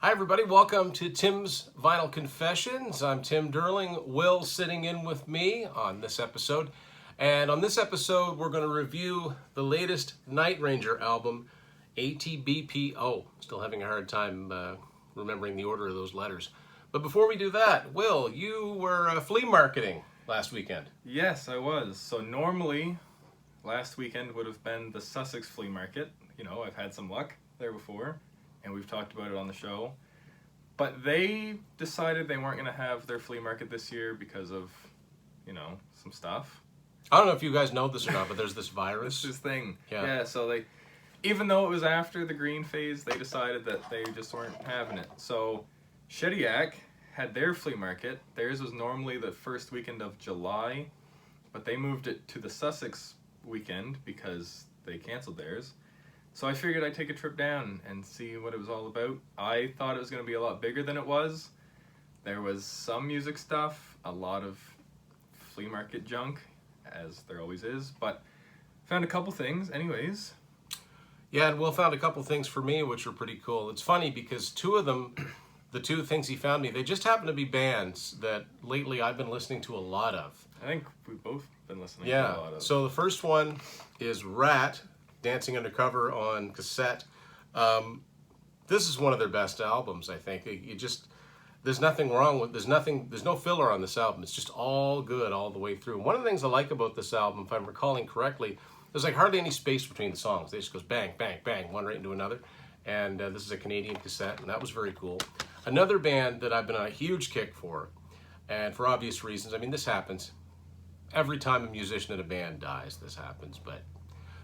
Hi everybody, welcome to Tim's Vinyl Confessions. I'm Tim Durling. Will sitting in with me on this episode. And on this episode, we're going to review the latest Night Ranger album, ATBPO. Still having a hard time remembering the order of those letters. But before we do that, Will, you were flea marketing last weekend. Yes, I was. So normally, last weekend would have been the Sussex Flea Market. You know, I've had some luck there before, and we've talked about it on the show. But they decided they weren't going to have their flea market this year because of, you know, some stuff. I don't know if you guys know this or not, but there's this virus. This thing. Yeah, so they, even though it was after the green phase, they decided that they just weren't having it. So Shediac had their flea market. Theirs was normally the first weekend of July, but they moved it to the Sussex weekend because they canceled theirs. So I figured I'd take a trip down and see what it was all about. I thought it was going to be a lot bigger than it was. There was some music stuff, a lot of flea market junk, as there always is, but found a couple things anyways. Yeah, and Will found a couple things for me which were pretty cool. It's funny because two of them, the two things he found me, they just happen to be bands that lately I've been listening to a lot of. I think we've both been listening to a lot of. So the first one is Rat, Dancing Undercover on cassette. This is one of their best albums, I think. There's nothing wrong with, there's no filler on this album. It's just all good all the way through. One of the things I like about this album, if I'm recalling correctly, there's like hardly any space between the songs. They just goes bang, bang, bang, one right into another. And this is a Canadian cassette, and that was very cool. Another band that I've been on a huge kick for, and for obvious reasons, I mean, this happens. Every time a musician in a band dies, this happens, but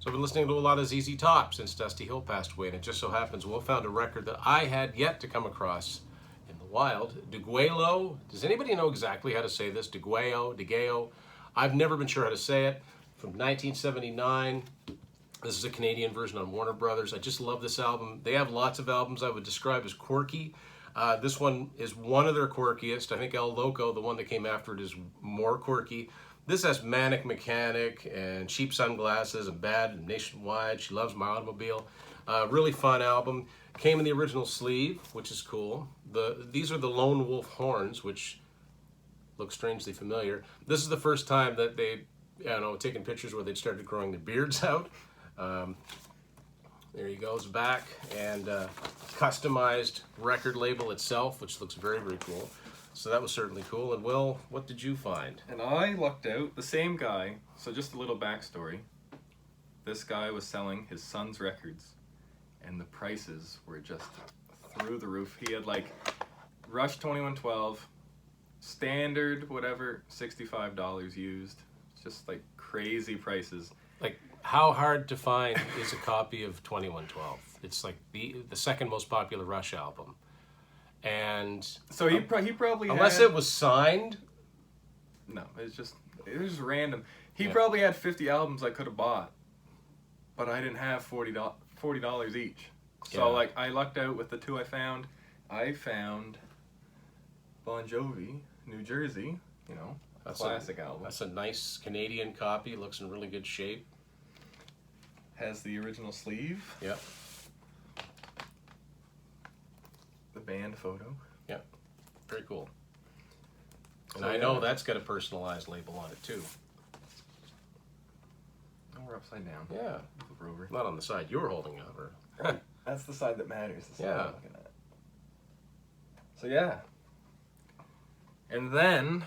so I've been listening to a lot of ZZ Top since Dusty Hill passed away, and it just so happens Will found a record that I had yet to come across in the wild. DeGuelo. Does anybody know exactly how to say this? DeGeo. I've never been sure how to say it. From 1979. This is a Canadian version on Warner Brothers. I just love this album. They have lots of albums I would describe as quirky. This one is one of their quirkiest. I think El Loco, the one that came after it, is more quirky. This has Manic Mechanic and Cheap Sunglasses and Bad and Nationwide. She Loves My Automobile. Really fun album. Came in the original sleeve, which is cool. These are the Lone Wolf horns, which look strangely familiar. This is the first time that they, taken pictures where they'd started growing their beards out. There he goes back, and customized record label itself, which looks very, very cool. So that was certainly cool. And Will, what did you find? And I lucked out. The same guy, so just a little backstory. This guy was selling his son's records, and the prices were just through the roof. He had like Rush 2112, standard, whatever, $65 used. Just like crazy prices. Like, how hard to find is a copy of 2112? It's like the second most popular Rush album. And so he probably unless it was signed. No, it was random. He probably had 50 albums I could have bought, but I didn't have $40 each. So like I lucked out with the two I found. I found Bon Jovi, New Jersey. You know, that's classic album. That's a nice Canadian copy. Looks in really good shape. Has the original sleeve. Yep. The band photo. Yep. Very cool. And I know that's got a personalized label on it too. Oh, we're upside down. Yeah. Flip over. Not on the side you were holding over. That's the side that matters. The side Yeah. I'm looking at. So yeah. And then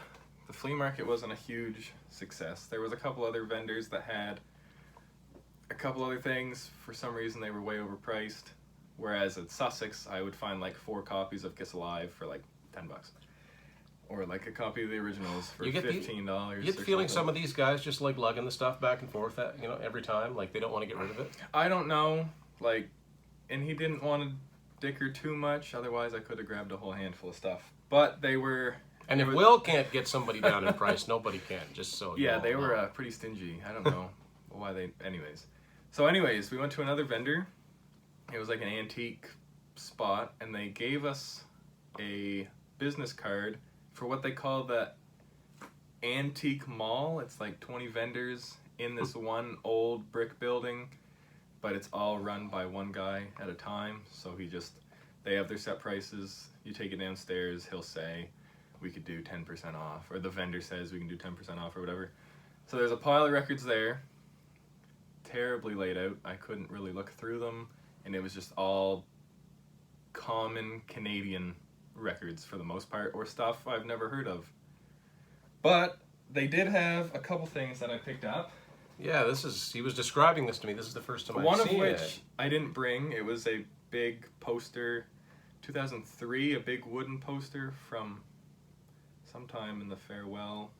the flea market wasn't a huge success. There was a couple other vendors that had a couple other things. For some reason they were way overpriced. Whereas at Sussex, I would find like 4 copies of Kiss Alive for like $10. Or like a copy of the originals for $15. You get the feeling some of these guys just like lugging the stuff back and forth every time. Like they don't want to get rid of it. I don't know. Like, and he didn't want to dicker too much. Otherwise, I could have grabbed a whole handful of stuff. But they were... And if Will can't get somebody down in price, nobody can. Just so yeah, they were pretty stingy. I don't know why they... Anyways. So anyways, we went to another vendor. It was like an antique spot, and they gave us a business card for what they call the antique mall. It's like 20 vendors in this one old brick building, but it's all run by one guy at a time. So he just They have their set prices. You take it downstairs, he'll say, we could do 10% off, or the vendor says we can do 10% off or whatever. So there's a pile of records there, terribly laid out. I couldn't really look through them, and it was just all common Canadian records for the most part, or stuff I've never heard of. But they did have a couple things that I picked up. Yeah, he was describing this to me. This is the first time I've One of seen which it. I didn't bring. It was a big poster, 2003, a big wooden poster from sometime in the farewell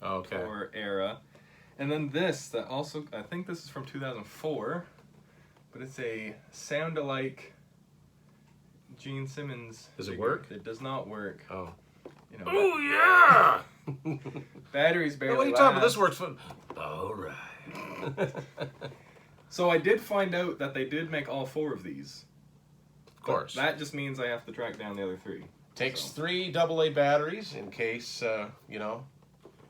tour era. And then this, that also, I think this is from 2004, but it's a sound-alike Gene Simmons. Does it figure. work? It does not work. Oh. You know, Oh, yeah! batteries barely What are you talking about? This last. works fun. All right. So I did find out that they did make all 4 of these. Of course. That just means I have to track down the other 3. Takes So. 3 AA batteries in case,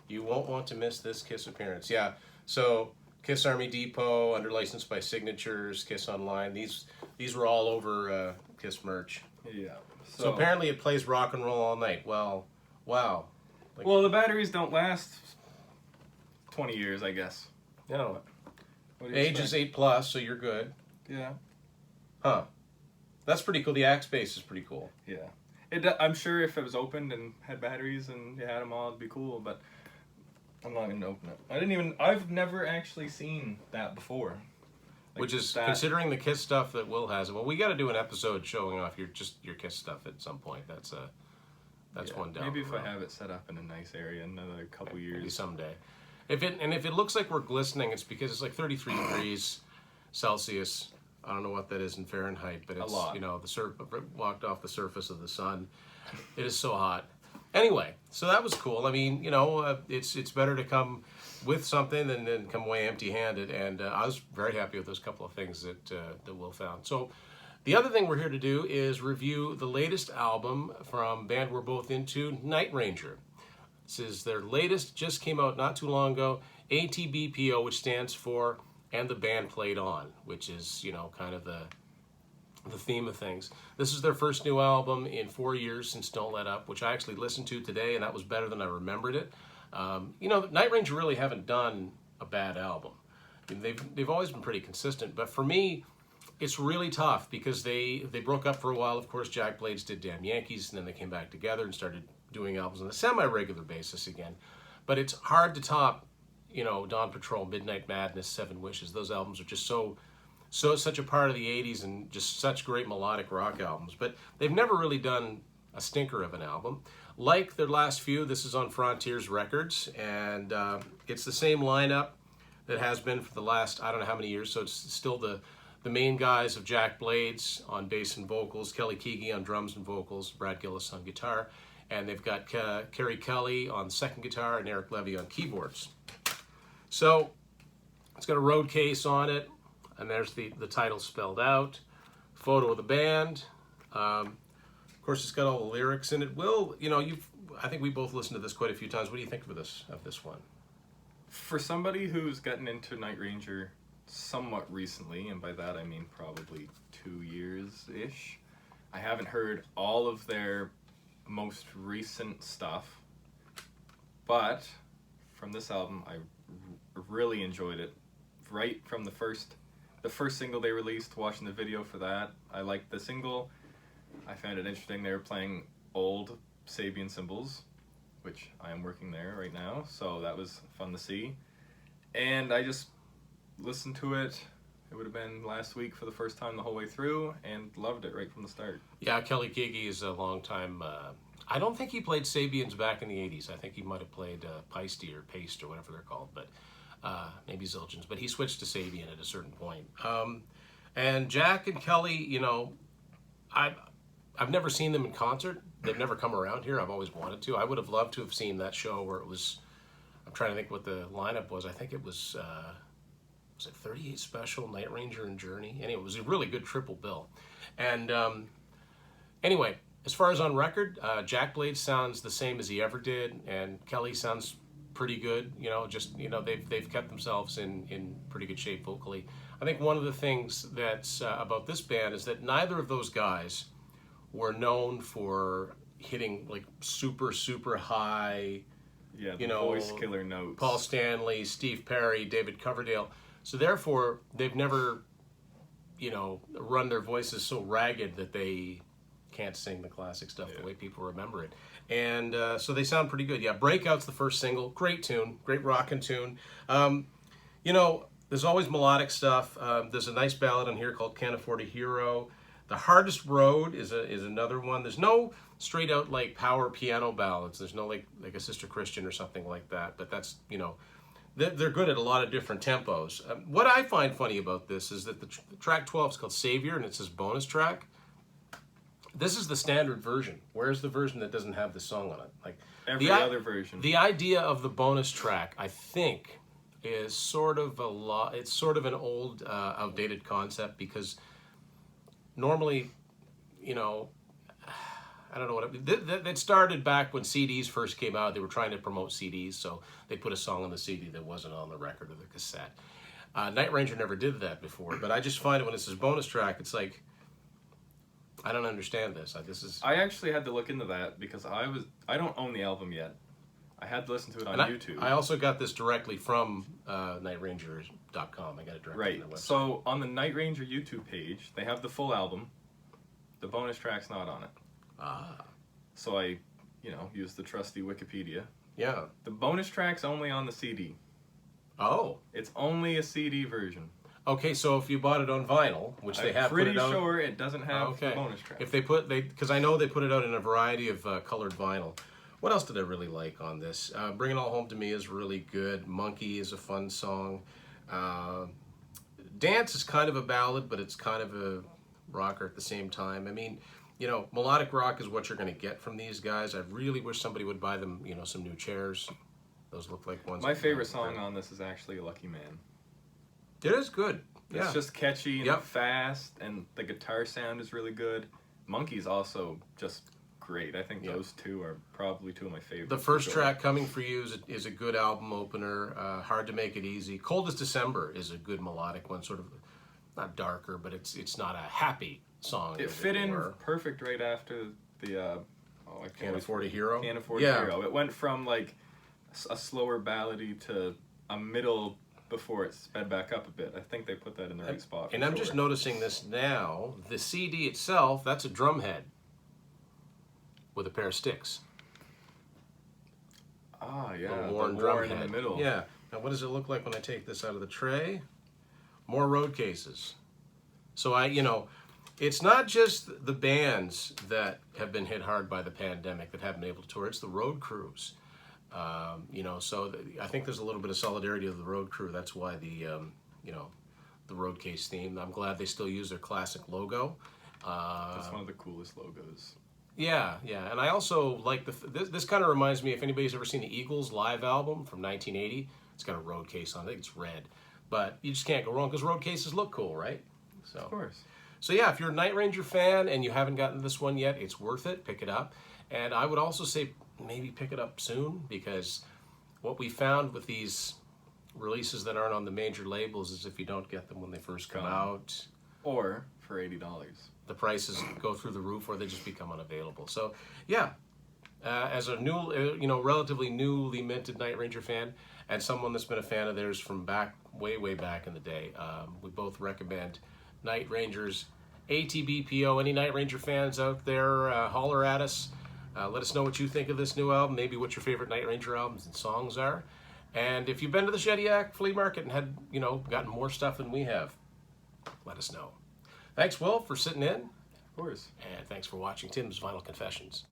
you won't want to miss this KISS appearance. Yeah, so KISS Army Depot, under license by Signatures, KISS Online. These were all over KISS merch. Yeah. So apparently it plays rock and roll all night. Well, wow. Well, the batteries don't last 20 years, I guess. You know, What do you age is expect? 8+, so you're good. Yeah. Huh. That's pretty cool. The axe base is pretty cool. Yeah. I'm sure if it was opened and had batteries and you had them all, it'd be cool, but I'm not going to open it. I've never actually seen that before. Like Which is, that. considering the KISS stuff that Will has, well, we got to do an episode showing off your KISS stuff at some point. That's Yeah, one down. maybe the if road. I have it set up in a nice area in another couple years. Maybe someday. If it looks like we're glistening, it's because it's like 33 degrees Celsius. I don't know what that is in Fahrenheit, but it's, A lot. the walked off the surface of the sun. It is so hot. Anyway, so that was cool. I mean, it's better to come with something than come away empty-handed, and I was very happy with those couple of things that Will found. So the other thing we're here to do is review the latest album from a band we're both into, Night Ranger. This is their latest, just came out not too long ago, ATBPO, which stands for And the Band Played On, which is, kind of the theme of things. This is their first new album in 4 years since Don't Let Up, which I actually listened to today, and that was better than I remembered it. Night Ranger really haven't done a bad album. I mean, they've always been pretty consistent, but for me, it's really tough because they broke up for a while. Of course, Jack Blades did Damn Yankees, and then they came back together and started doing albums on a semi-regular basis again. But it's hard to top, Dawn Patrol, Midnight Madness, Seven Wishes. Those albums are just such a part of the 80s and just such great melodic rock albums. But they've never really done a stinker of an album. Like their last few, this is on Frontiers Records, and it's the same lineup that has been for the last, I don't know how many years, so it's still the main guys of Jack Blades on bass and vocals, Kelly Keagy on drums and vocals, Brad Gillis on guitar, and they've got Kerry Kelly on second guitar and Eric Levy on keyboards. So it's got a road case on it, and there's the title spelled out, photo of the band. Of course, it's got all the lyrics in it. Will, I think we both listened to this quite a few times. What do you think of this one? For somebody who's gotten into Night Ranger somewhat recently, and by that I mean probably 2 years-ish, I haven't heard all of their most recent stuff, but from this album I really enjoyed it. Right from the first single they released, watching the video for that, I liked the single. I found it interesting. They were playing old Sabian cymbals, which I am working there right now, so that was fun to see. And I just listened to it. It would have been last week for the first time the whole way through, and loved it right from the start. Yeah, Kelly Keagy is a long time. I don't think he played Sabians back in the 80s. I think he might have played Paiste or Paste or whatever they're called, but maybe Zildjians. But he switched to Sabian at a certain point. And Jack and Kelly, I've never seen them in concert. They've never come around here. I've always wanted to. I would have loved to have seen that show where it was, I'm trying to think what the lineup was. I think it was it 38 Special, Night Ranger, and Journey? Anyway, it was a really good triple bill. And anyway, as far as on record, Jack Blades sounds the same as he ever did, and Kelly sounds pretty good. They've kept themselves in pretty good shape vocally. I think one of the things that's about this band is that neither of those guys were known for hitting like super, super high, Yeah, the you know, voice killer notes. Paul Stanley, Steve Perry, David Coverdale. So therefore, they've never, you know, run their voices so ragged that they can't sing the classic stuff the way people remember it. And so they sound pretty good. Yeah, Breakout's the first single. Great tune, great rockin' tune. You know, there's always melodic stuff. There's a nice ballad on here called Can't Afford a Hero. The Hardest Road is another one. There's no straight out like power piano ballads. There's no like a Sister Christian or something like that. But that's, you know, they're good at a lot of different tempos. What I find funny about this is that the track 12 is called Savior, and it says bonus track. This is the standard version. Where's the version that doesn't have the song on it? Like Every other version. The idea of the bonus track, I think, is sort of it's sort of an old, outdated concept, because normally, you know, I don't know what it started back when CDs first came out. They were trying to promote CDs, so they put a song on the CD that wasn't on the record or the cassette. Night Ranger never did that before, but I just find it when it says bonus track, it's like, I don't understand this. I actually had to look into that because I don't own the album yet. I had to listen to it on YouTube. I also got this directly from nightrangers.com. I got it directly from their website. So on the Night Ranger YouTube page, they have the full album. The bonus track's not on it. So I, you know, used the trusty Wikipedia. Yeah. The bonus track's only on the CD. Oh. It's only a CD version. Okay, so if you bought it on vinyl, which they have put it out... I'm pretty sure it doesn't have the bonus track. If because I know they put it out in a variety of colored vinyl. What else did I really like on this? Bring It All Home to Me is really good. Monkey is a fun song. Dance is kind of a ballad, but it's kind of a rocker at the same time. I mean, you know, melodic rock is what you're going to get from these guys. I really wish somebody would buy them, you know, some new chairs. Those look like ones. My favorite song on this is actually Lucky Man. It is good. Yeah. It's just catchy and fast, and the guitar sound is really good. Monkey's also just great. I think those two are probably two of my favorites. The first track, Coming For You, is a good album opener. Hard to Make It Easy. Cold as December is a good melodic one, sort of not darker, but it's not a happy song. It fit in perfect right after the Can't Afford a Hero. Can't Afford a Hero. It went from like a slower ballady to a middle before it sped back up a bit. I think they put that in the right spot. And I'm just noticing this now. The CD itself, that's a drum head with a pair of sticks. Ah, yeah. The worn drum head in the middle. Yeah. Now, what does it look like when I take this out of the tray? More road cases. So you know, it's not just the bands that have been hit hard by the pandemic that haven't been able to tour. It's the road crews. You know, so I think there's a little bit of solidarity of the road crew. That's why the, you know, the road case theme. I'm glad they still use their classic logo. That's one of the coolest logos. Yeah, yeah, and I also like this kind of reminds me, if anybody's ever seen the Eagles live album from 1980, it's got a road case on it. I think it's red, but you just can't go wrong because road cases look cool, right? So, of course. So yeah, if you're a Night Ranger fan and you haven't gotten this one yet, it's worth it. Pick it up, and I would also say maybe pick it up soon, because what we found with these releases that aren't on the major labels is if you don't get them when they first come out, or for $80. The prices go through the roof, or they just become unavailable. So, yeah, as a new, you know, relatively newly minted Night Ranger fan, and someone that's been a fan of theirs from way back in the day, we both recommend Night Rangers. ATBPO. Any Night Ranger fans out there, holler at us. Let us know what you think of this new album. Maybe what your favorite Night Ranger albums and songs are. And if you've been to the Shediac Flea Market and had, you know, gotten more stuff than we have, let us know. Thanks, Will, for sitting in. Of course. And thanks for watching Tim's Vinyl Confessions.